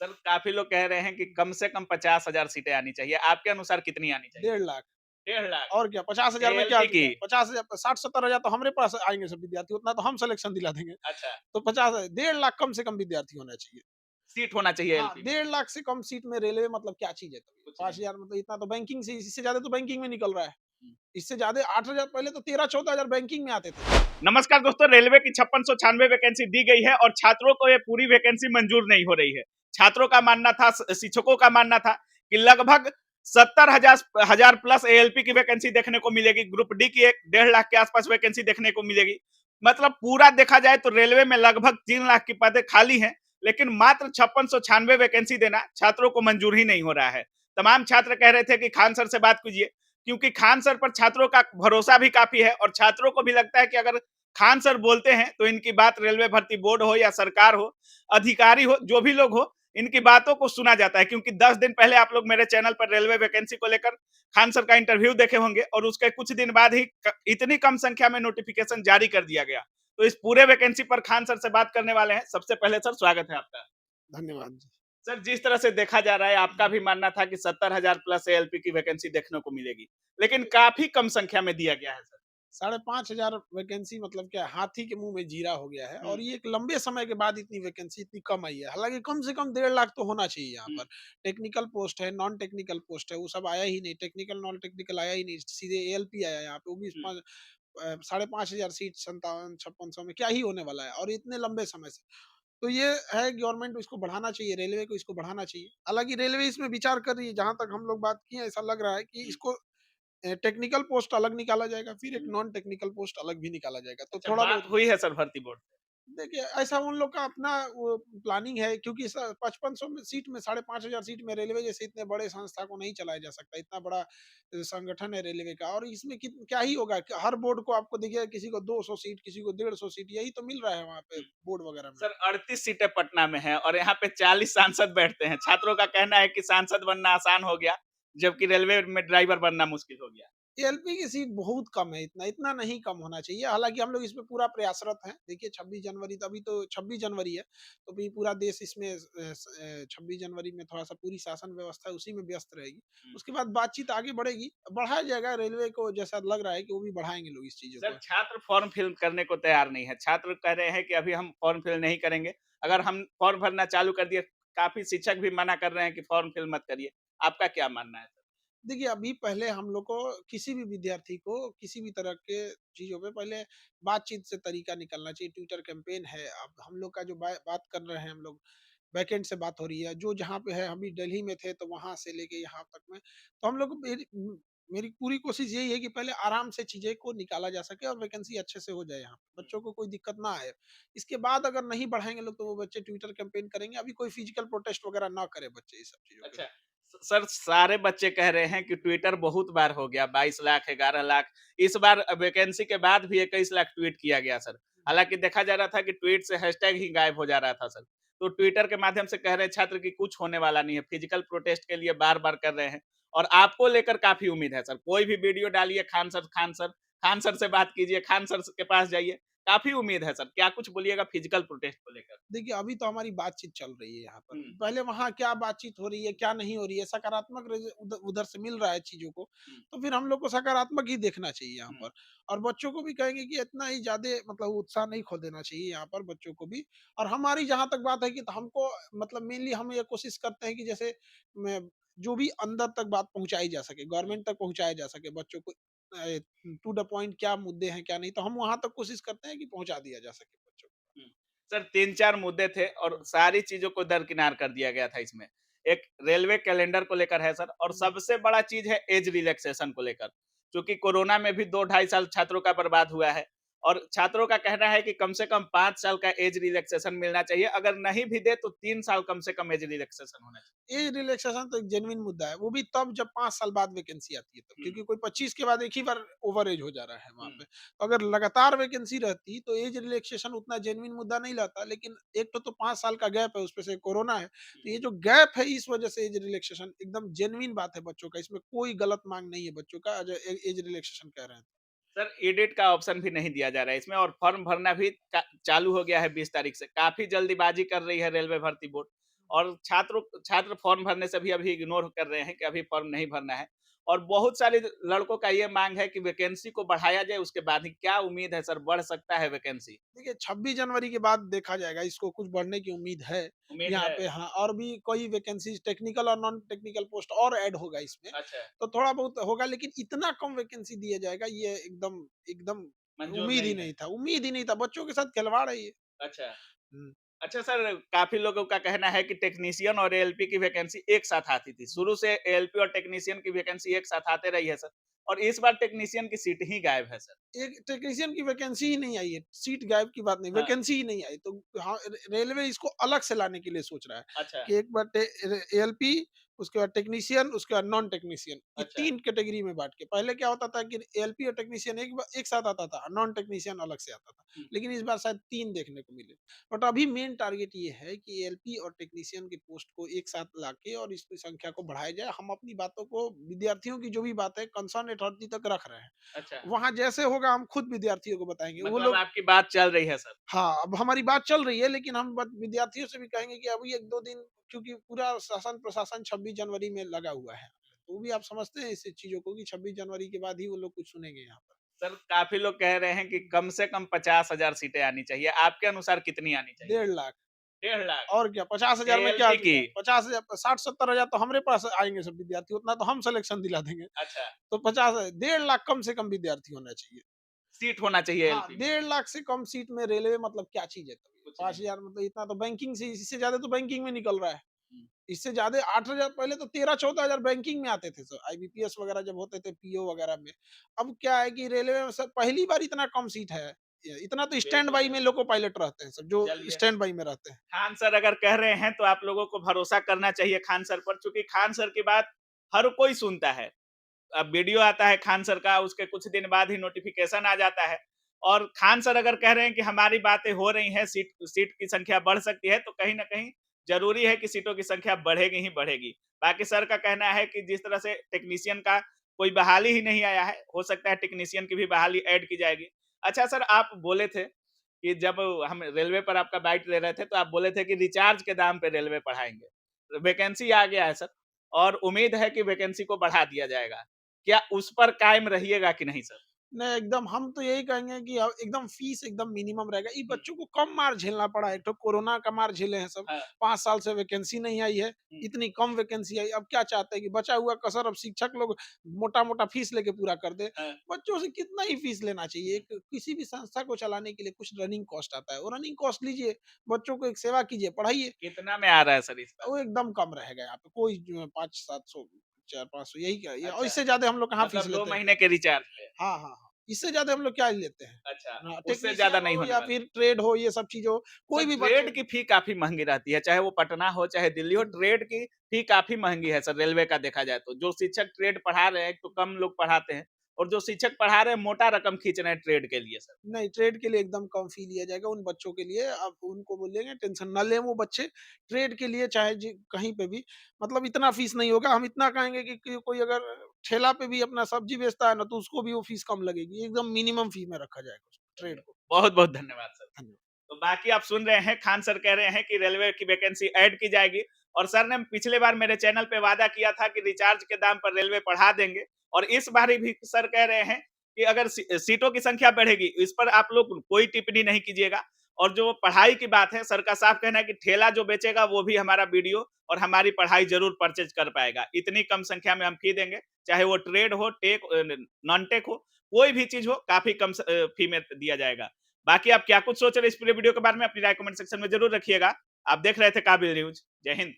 Sir काफ़ी लोग कह रहे हैं कि कम से कम 50,000 सीटें आनी चाहिए। आपके अनुसार कितनी आनी चाहिए? 1.5 लाख। 1.5 लाख और क्या 50,000 में क्या एएलपी की। 50,000 60-70,000 तो हमारे पास आएँगे सब विद्यार्थी, उतना तो हम सिलेक्शन दिला देंगे। अच्छा, तो 50 1.5 लाख कम से कम विद्यार्थी होना चाहिए। सीट होना चाहिए हाँ, एएलपी में, 1.5 लाख से कम सीट में रेलवे मतलब क्या चीज़ है तब? कुछ नहीं। 5,000 मतलब इतना तो बैंकिंग से इससे ज़्यादा तो बैंकिंग में निकल रहा है। हुँ। इससे ज़्यादा 8,000 पहले तो 13-14,000 बैंकिंग में आते थे। नमस्कार दोस्तों, रेलवे की 5696 वैकेंसी दी गई है और छात्रों को ये पूरी वैकेंसी मंजूर नहीं हो रही है। छात्रों का मानना था, शिक्षकों का मानना था कि लगभग 70,000 प्लस एएलपी की वैकेंसी देखने को मिलेगी। ग्रुप डी की एक 1.5 लाख के आसपास वैकेंसी देखने को मिलेगी। मतलब पूरा देखा जाए तो रेलवे में लगभग 3 लाख की पदें खाली हैं, लेकिन मात्र 5696 वैकेंसी देना छात्रों को मंजूर ही नहीं हो रहा है। तमाम छात्र कह रहे थे कि खान सर से बात कीजिए, क्योंकि खान सर पर छात्रों का भरोसा भी काफी है और छात्रों को भी लगता है कि अगर खान सर बोलते हैं तो इनकी बात रेलवे भर्ती बोर्ड हो या सरकार हो, अधिकारी हो, जो भी लोग हो, इनकी बातों को सुना जाता है। क्योंकि 10 दिन पहले आप लोग मेरे चैनल पर रेलवे वैकेंसी को लेकर खान सर का इंटरव्यू देखे होंगे और उसके कुछ दिन बाद ही इतनी कम संख्या में नोटिफिकेशन जारी कर दिया गया। तो इस पूरे वैकेंसी पर खान सर से बात करने वाले हैं। सबसे पहले सर स्वागत है आपका। धन्यवाद जी। सर जिस तरह से देखा जा रहा है, आपका भी मानना था कि 70,000 प्लस एएलपी की वैकेंसी देखने को मिलेगी, लेकिन काफी कम संख्या में दिया गया है सर। 5,500 वैकेंसी मतलब क्या हाथी के मुँह में जीरा हो गया है हुँ, और ये एक लंबे समय के बाद इतनी वैकेंसी इतनी कम आई है। हालाँकि कम से कम 1.5 लाख तो होना चाहिए यहाँ हुँ, पर। टेक्निकल पोस्ट है, नॉन टेक्निकल पोस्ट है, वो सब आया ही नहीं। टेक्निकल, नॉन टेक्निकल आया ही नहीं। सीधे एएलपी आया है यहाँ पे, वो भी हुँ। 5,500 सीट 57-5600 में क्या ही होने वाला है और इतने लंबे समय से। तो ये है गवर्नमेंट को इसको बढ़ाना चाहिए, रेलवे को इसको बढ़ाना चाहिए। हालाँकि रेलवे इसमें विचार कर रही है, जहाँ तक हम लोग बात किए हैं, ऐसा लग रहा है कि हुँ, इसको टेक्निकल पोस्ट अलग निकाला जाएगा, फिर एक हुँ। नॉन टेक्निकल पोस्ट अलग भी निकाला जाएगा। तो अच्छा, थोड़ा बात बहुत हुई है सर भर्ती बोर्ड से? देखिए, ऐसा उन लोग का अपना वो प्लानिंग है क्योंकि 5500 में सीट में 5,500 सीट में रेलवे जैसे इतने बड़े संस्था को नहीं चलाया जा सकता। इतना बड़ा संगठन है रेलवे का और इसमें कित क्या ही होगा कि हर बोर्ड को आपको देखिए किसी को 200 सीट, किसी को 150 सीट यही तो मिल रहा है वहाँ पे हुँ। बोर्ड वगैरह में। सर 38 सीटें पटना में हैं और यहाँ पे 40 सांसद बैठते हैं। छात्रों का कहना है कि सांसद बनना आसान हो गया, जबकि रेलवे में ड्राइवर बनना मुश्किल हो गया। एलपी की सीट बहुत कम है, इतना नहीं कम होना चाहिए। हालाँकि हम लोग इसमें पूरा प्रयासरत हैं। देखिए 26 जनवरी तो अभी तो 26 जनवरी है, तो अभी पूरा देश इसमें 26 जनवरी में थोड़ा-सा पूरी शासन व्यवस्था उसी में व्यस्त रहेगी। हुँ। उसके बाद बातचीत आगे बढ़ेगी, बढ़ाया जाएगा रेलवे को जैसा लग रहा है कि वो भी बढ़ाएँगे लोग इस चीज़ों सर को। छात्र फॉर्म फिल करने को तैयार नहीं है। छात्र कह रहे हैं कि अभी हम फॉर्म फिल नहीं करेंगे। अगर हम फॉर्म भरना चालू कर दिए, काफ़ी शिक्षक भी मना कर रहे हैं कि फॉर्म फिल मत करिए। आपका क्या मानना है सर? देखिए, अभी पहले हम लोग को किसी भी विद्यार्थी को किसी भी तरह के चीज़ों पे पहले बातचीत से तरीका निकलना चाहिए। ट्विटर कैंपेन है, अब हम लोग का जो बात कर रहे हैं हम लोग बैकएंड से बात हो रही है, जो जहाँ पे है अभी दिल्ली में थे तो वहाँ से लेके यहाँ तक में, तो हम लोग को मेरी पूरी कोशिश यही है कि पहले आराम से चीज़ें को निकाला जा सके और वैकेंसी अच्छे से हो जाए यहाँ पे, हुँ, बच्चों को कोई दिक्कत ना आए। इसके बाद अगर नहीं बढ़ाएँगे लोग तो वो बच्चे ट्विटर कैंपेन करेंगे, अभी कोई फिजिकल प्रोटेस्ट वगैरह ना करे बच्चे इस सब चीज़ों पे। अच्छा। सर सारे बच्चे कह रहे हैं कि ट्विटर बहुत बार हो गया, 22 लाख, 11 लाख। इस बार वैकेंसी के बाद भी 21 लाख ट्वीट किया गया सर। हालाँकि देखा जा रहा था कि ट्वीट से हैशटैग ही गायब हो जा रहा था सर। तो ट्विटर के माध्यम से कह रहे हैं छात्र कि कुछ होने वाला नहीं है, फिजिकल प्रोटेस्ट के लिए बार-बार कर रहे हैं और आपको लेकर काफ़ी उम्मीद है सर। कोई भी वीडियो डालिए खान सर से बात कीजिए, खान सर के पास जाइए, काफ़ी उम्मीद है सर। क्या कुछ बोलिएगा फिजिकल प्रोटेस्ट को लेकर? देखिए, अभी तो हमारी बातचीत चल रही है यहाँ पर। हुँ, पहले वहाँ क्या बातचीत हो रही है, क्या नहीं हो रही है, सकारात्मक उधर से मिल रहा है चीज़ों को, हुँ, तो फिर हम लोग को सकारात्मक ही देखना चाहिए यहाँ हुँ, पर। और बच्चों को भी कहेंगे कि इतना ही ज़्यादा मतलब उत्साह नहीं खो देना चाहिए यहाँ पर बच्चों को भी। और हमारी जहाँ तक बात है कि तो हमको मतलब मेनली हम ये कोशिश करते हैं कि जैसे मैं जो भी अंदर तक बात पहुँचाई जा सके, हुँ, गवर्नमेंट तक पहुँचाया जा सके बच्चों को टू द पॉइंट क्या मुद्दे हैं, क्या नहीं, तो हम वहाँ तक कोशिश करते हैं कि पहुँचा दिया जा सके बच्चों को। हुँ। सर 3-4 मुद्दे थे और सारी चीज़ों को दरकिनार कर दिया गया था इसमें। एक रेलवे कैलेंडर को लेकर है सर और हुँ। सबसे बड़ा चीज़ है ऐज रिलैक्सेशन को लेकर। चूँकि कोरोना में भी 2 ढाई साल छात्रों का बर्बाद हुआ है और छात्रों का कहना है कि कम से कम 5 साल का ऐज रिलैक्सेशन मिलना चाहिए। अगर नहीं भी दे तो 3 साल कम से कम ऐज रिलैक्सेशन होना चाहिए। एज रिलैक्सेशन तो एक जेन्युइन मुद्दा है। वो भी तब जब 5 साल बाद वैकेंसी आती है तब। हुँ, क्योंकि कोई 25 के बाद एक ही बार ओवर एज हो जा रहा है वहाँ हुँ, पे। तो अगर लगातार वैकेंसी रहती तो एज रिलैक्सेशन उतना जेन्युइन मुद्दा नहीं रहता। लेकिन एक तो 5 साल का गैप है, उसपे से कोरोना है। हुँ। तो ये जो गैप है इस वजह से एज रिलैक्सेशन एकदम जेन्युइन बात है बच्चों का। इसमें कोई गलत माँग नहीं है बच्चों का जो एज रिलैक्सेशन कह रहे हैं। सर एडिट का ऑप्शन भी नहीं दिया जा रहा है इसमें और फॉर्म भरना भी चालू हो गया है 20 तारीख से। काफ़ी जल्दीबाजी कर रही है रेलवे भर्ती बोर्ड। और छात्र फॉर्म भरने से भी अभी इग्नोर कर रहे हैं कि अभी फॉर्म नहीं भरना है। और बहुत सारे लड़कों का ये मांग है कि वैकेंसी को बढ़ाया जाए, उसके बाद ही क्या उम्मीद है सर, बढ़ सकता है वैकेंसी? देखिए 26 जनवरी के बाद देखा जाएगा, इसको कुछ बढ़ने की उम्मीद है। उम्मीद यहाँ है। पे हाँ, और भी कोई वैकेंसीज़ टेक्निकल और नॉन टेक्निकल पोस्ट और ऐड होगा इसमें। अच्छा, तो थोड़ा बहुत होगा, लेकिन इतना कम वैकेंसी दिया जाएगा ये एकदम एकदम मंजूर उम्मीद ही नहीं है। नहीं था, उम्मीद ही नहीं था। बच्चों के साथ खिलवाड़ है ये। अच्छा। हुँ। अच्छा सर, काफ़ी लोगों का कहना है कि टेक्नीशियन और एएलपी की वैकेंसी एक साथ आती थी। शुरू से एएलपी और टेक्नीशियन की वैकेंसी एक साथ आते रही है सर, और इस बार टेक्नीशियन की सीट ही गायब है सर। एक टेक्नीशियन की वैकेंसी ही नहीं आई है, सीट गायब की बात नहीं, हाँ, वैकेंसी ही नहीं आई। तो हाँ, रेलवे इसको अलग से लाने के लिए सोच रहा है अच्छा, कि एक बार एएलपी, उसके बाद टेक्नीशियन, उसके बाद नॉन टेक्नीशियन, ये अच्छा। 3 कैटेगरी में बाँट के। पहले क्या होता था कि एएलपी और टेक्नीशियन एक साथ आता था, नॉन टेक्नीशियन अलग से आता था। हुँ, लेकिन इस बार शायद 3 देखने को मिले। बट अभी मेन टारगेट ये है कि एएलपी और टेक्नीशियन की पोस्ट को एक साथ लाके और इसकी संख्या को बढ़ाया जाए। हम अपनी बातों को, विद्यार्थियों की जो भी बात है, कंसर्न अथॉरिटी तक रख रहे हैं। अच्छा। वहाँ जैसे होगा हम खुद विद्यार्थियों को बताएँगे। वो मतलब लोग आपकी बात चल रही है सर। हाँ, अब हमारी बात चल रही है, लेकिन हम बत विद्यार्थियों से भी कहेंगे कि अभी 1-2 दिन, क्योंकि पूरा शासन-प्रशासन 26 जनवरी में लगा हुआ है। तो भी आप समझते हैं इस चीज़ों को कि 26 जनवरी के बाद ही वो लोग कुछ सुनेंगे यहाँ पर। सर, काफ़ी लोग कह रहे हैं कि कम से कम 50,000 सीटें आनी चाहिए। आपके अनुसार कितनी आनी चाहिए? 1.5 लाख। 1.5 लाख और क्या 50,000 में क्या आ एएलपी की। जाएगा? 50,000 60-70 हज़ार तो हमारे पास आएँगे सब विद्यार्थी, उतना तो हम सलेक्शन दिला देंगे। अच्छा, तो 50 1.5 लाख कम से कम विद्यार्थी होना चाहिए। सीट होना चाहिए हाँ, एएलपी में। 1.5 लाख से कम सीट में रेलवे मतलब क्या चीज़ है तब ये? कुछ नहीं। 5,000 मतलब इतना तो बैंकिंग से, इससे ज़्यादा तो बैंकिंग में निकल रहा है। हुँ, इससे ज़्यादा 8,000, पहले तो 13-14,000 बैंकिंग में आते थे सर, आईबीपीएस वगैरह जब होते थे, पीओ वगैरह में। अब क्या है कि रेलवे में सर पहली बार इतना कम सीट है। इतना तो स्टैंड बिल्कुल, बाई में बिल्कुल। लोको पायलट रहते हैं सब, जो चलिए, स्टैंड बाई में रहते हैं। खान सर अगर कह रहे हैं तो आप लोगों को भरोसा करना चाहिए खान सर पर, चूँकि खान सर की बात हर कोई सुनता है। अब वीडियो आता है खान सर का, उसके कुछ दिन बाद ही नोटिफिकेशन आ जाता है। और खान सर अगर कह रहे हैं कि हमारी बातें हो रही हैं, सीट सीट की संख्या बढ़ सकती है, तो कहीं ना कहीं जरूरी है कि सीटों की संख्या बढ़ेगी ही बढ़ेगी। बाकी सर का कहना है कि जिस तरह से टेक्नीशियन का कोई बहाली ही नहीं आया है, हो सकता है टेक्नीशियन की भी बहाली ऐड की जाएगी। अच्छा सर, आप बोले थे कि जब हम रेलवे पर आपका बाइट ले रहे थे, तो आप बोले थे कि रिचार्ज के दाम पे रेलवे पढ़ाएंगे। वैकेंसी आ गया है सर, और उम्मीद है कि वैकेंसी को बढ़ा दिया जाएगा। क्या उस पर कायम रहिएगा कि नहीं सर? नहीं, एकदम हम तो यही कहेंगे कि एकदम फीस एकदम मिनिमम रहेगा। ये हुँ, बच्चों को कम मार झेलना पड़ा है। एक तो कोरोना का मार झेले हैं सब। हाँ, 5 साल से वैकेंसी नहीं आई है, हुँ, इतनी कम वैकेंसी आई। अब क्या चाहते हैं कि बचा हुआ कसर अब शिक्षक लोग मोटा-मोटा फीस लेके पूरा कर दें। हाँ, बच्चों से कितना ही फीस लेना चाहिए? हुँ। एक किसी भी संस्था को चलाने के लिए कुछ रनिंग कॉस्ट आता है। वो रनिंग कॉस्ट लीजिए, बच्चों को एक सेवा कीजिए, पढ़ाइए। कितना में आ रहा है सर इस बार? वो एकदम कम रहेगा यहाँ पे। कोई जो 5-700, 4-500 यही क्या, या और अच्छा, इससे ज़्यादा हम लोग कहाँ फीस मतलब 2 लेते हैं? महीने के रिचार्ज पे। हाँ, हाँ, हाँ। इससे ज़्यादा हम लोग क्या ही लेते हैं? अच्छा, हाँ, उससे ज़्यादा टेक्नीशियन नहीं हो होने या वाला। फिर ट्रेड हो, ये सब चीज़ हो, सर, कोई भी बच्चे। ट्रेड की फ़ी काफ़ी महँगी रहती है, चाहे वो पटना हो, चाहे दिल्ली हो, ट्रेड की फ़ी काफ़ी महँगी है सर रेलवे का देखा जाए तो। जो शिक्षक ट्रेड पढ़ा रहे हैं, एक तो कम लोग पढ़ाते हैं, और जो शिक्षक पढ़ा रहे हैं, मोटा रकम खींच रहे हैं ट्रेड के लिए सर। नहीं, ट्रेड के लिए एकदम कम फ़ी लिया जाएगा उन बच्चों के लिए। आप उनको बोलेंगे टेंशन ना लें वो बच्चे, ट्रेड के लिए चाहे कहीं पे भी, मतलब इतना फ़ीस नहीं होगा। हम इतना कहेंगे कि कोई अगर ठेला पे भी अपना सब्ज़ी बेचता है ना, तो उसको भी वो फ़ीस कम लगेगी। एकदम मिनिमम फ़ी में रखा जाएगा उसको, ट्रेड चलिए, को। बहुत-बहुत धन्यवाद सर। धन्यवाद। तो बाकी आप सुन रहे हैं, खान सर कह रहे हैं कि रेलवे की वैकेंसी ऐड की जाएगी, और सर ने पिछले बार मेरे चैनल पे वादा किया था कि रिचार्ज के दाम पर रेलवे बढ़ा देंगे, और इस बार भी सर कह रहे हैं कि अगर सीटों की संख्या बढ़ेगी, इस पर आप लोग कोई टिप्पणी नहीं कीजिएगा। और जो पढ़ाई की बात है, सर का साफ कहना है कि ठेला जो बेचेगा वो भी हमारा वीडियो और हमारी पढ़ाई जरूर परचेज कर पाएगा। इतनी कम संख्या में हम फी देंगे, चाहे वो ट्रेड हो, टेक नॉन टेक हो, कोई भी चीज हो, काफी कम फी में दिया जाएगा। बाकी आप क्या कुछ सोच रहे हैं इस पूरे वीडियो के बारे में, अपनी राय कमेंट सेक्शन में जरूर रखिएगा। आप देख रहे थे काबिल न्यूज। जय हिंद।